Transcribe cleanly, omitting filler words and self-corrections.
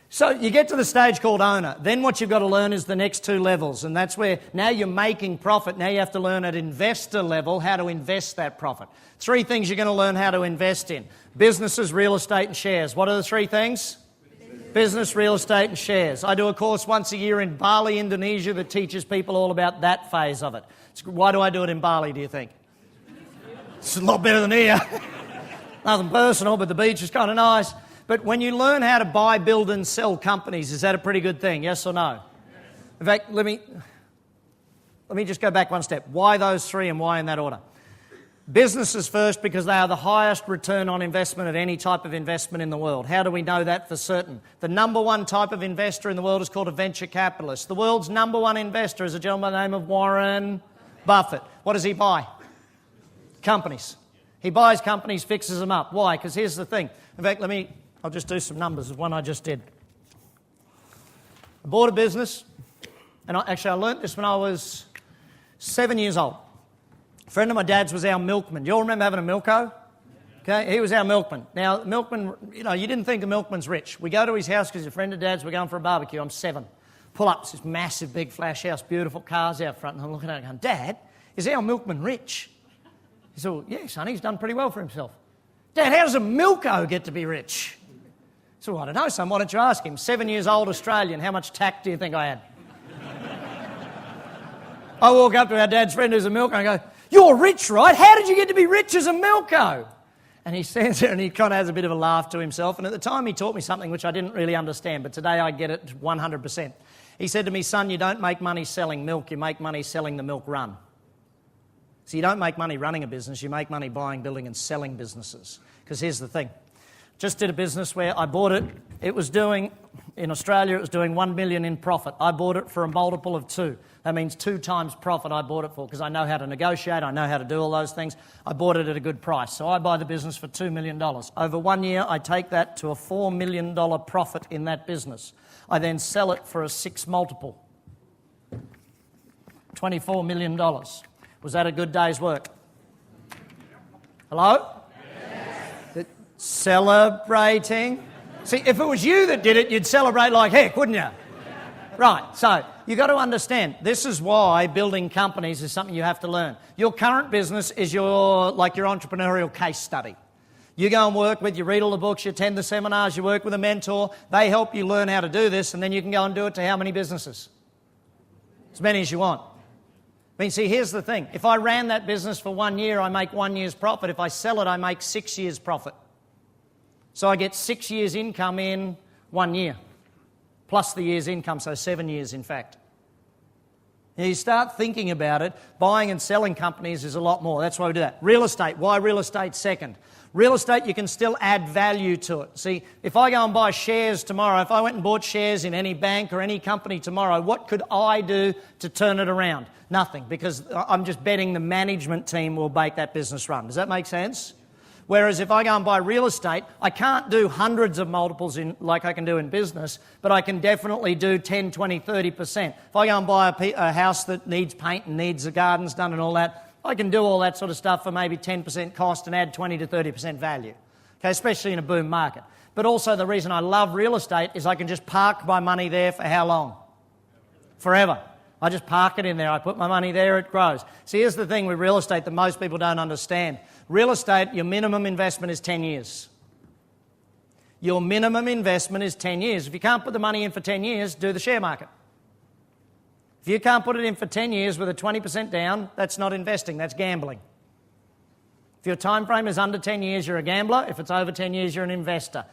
So you get to the stage called owner. Then what you've got to learn is the next two levels, and that's where now you're making profit. Now you have to learn at investor level how to invest that profit. Three things you're going to learn how to invest in: businesses, real estate, and shares. What are the three things? Business, real estate, and shares. I do a course once a year in Bali, Indonesia, that teaches people all about that phase of it. Why do I do it in Bali, do you think? It's a lot better than here. Nothing personal, but the beach is kind of nice. But when you learn how to buy, build, and sell companies, is that a pretty good thing? Yes or no? In fact, let me just go back one step. Why those three and why in that order? Businesses first, because they are the highest return on investment of any type of investment in the world. How do we know that for certain? The number one type of investor in the world is called a venture capitalist. The world's number one investor is a gentleman by the name of Warren Buffett. What does he buy? Companies. He buys companies, fixes them up. Why? Because here's the thing. In fact, I'll just do some numbers of one I just did. I bought a business, and I learnt this when I was 7 years old. A friend of my dad's was our milkman. You all remember having a milko? Okay, he was our milkman. Now, milkman, you didn't think a milkman's rich. We go to his house because he's a friend of dad's. We're going for a barbecue. I'm 7. Pull up, it's this massive, big flash house, beautiful cars out front, and I'm looking at it going, Dad, is our milkman rich? He said, well, yeah, son, he's done pretty well for himself. Dad, how does a milko get to be rich? So well, I don't know, son, why don't you ask him? 7 years old, Australian, how much tact do you think I had? I walk up to our dad's friend who's a milko and I go, you're rich, right? How did you get to be rich as a milko? And he stands there and he kind of has a bit of a laugh to himself. And at the time he taught me something which I didn't really understand, but today I get it 100%. He said to me, son, you don't make money selling milk, you make money selling the milk run. So you don't make money running a business, you make money buying, building and selling businesses. Because here's the thing. Just did a business where I bought it. In Australia, it was doing 1 million in profit. I bought it for a multiple of 2. That means 2 times profit I bought it for because I know how to negotiate, I know how to do all those things. I bought it at a good price. So I buy the business for $2 million. Over 1 year, I take that to a $4 million profit in that business. I then sell it for a 6 multiple. $24 million. Was that a good day's work? Hello? Yes. Celebrating. See, if it was you that did it, you'd celebrate like heck, wouldn't you? Right, so you've got to understand, this is why building companies is something you have to learn. Your current business is your entrepreneurial case study. You go and work with, you read all the books, you attend the seminars, you work with a mentor, they help you learn how to do this, and then you can go and do it to how many businesses? As many as you want. I mean, see, here's the thing. If I ran that business for 1 year, I make 1 year's profit. If I sell it, I make 6 years' profit. So I get 6 years' income in 1 year, plus the year's income, so 7 years, in fact. Now you start thinking about it, buying and selling companies is a lot more. That's why we do that. Real estate. Why real estate second? Real estate, you can still add value to it. See, if I go and buy shares tomorrow, if I went and bought shares in any bank or any company tomorrow, what could I do to turn it around? Nothing, because I'm just betting the management team will make that business run. Does that make sense? Whereas if I go and buy real estate, I can't do hundreds of multiples like I can do in business, but I can definitely do 10, 20, 30%. If I go and buy a house that needs paint and needs the gardens done and all that, I can do all that sort of stuff for maybe 10% cost and add 20 to 30% value, okay, especially in a boom market. But also the reason I love real estate is I can just park my money there for how long? Forever. I just park it in there. I put my money there, it grows. See, here's the thing with real estate that most people don't understand. Real estate, your minimum investment is 10 years. Your minimum investment is 10 years. If you can't put the money in for 10 years, do the share market. If you can't put it in for 10 years with a 20% down, that's not investing, that's gambling. If your time frame is under 10 years, you're a gambler. If it's over 10 years, you're an investor.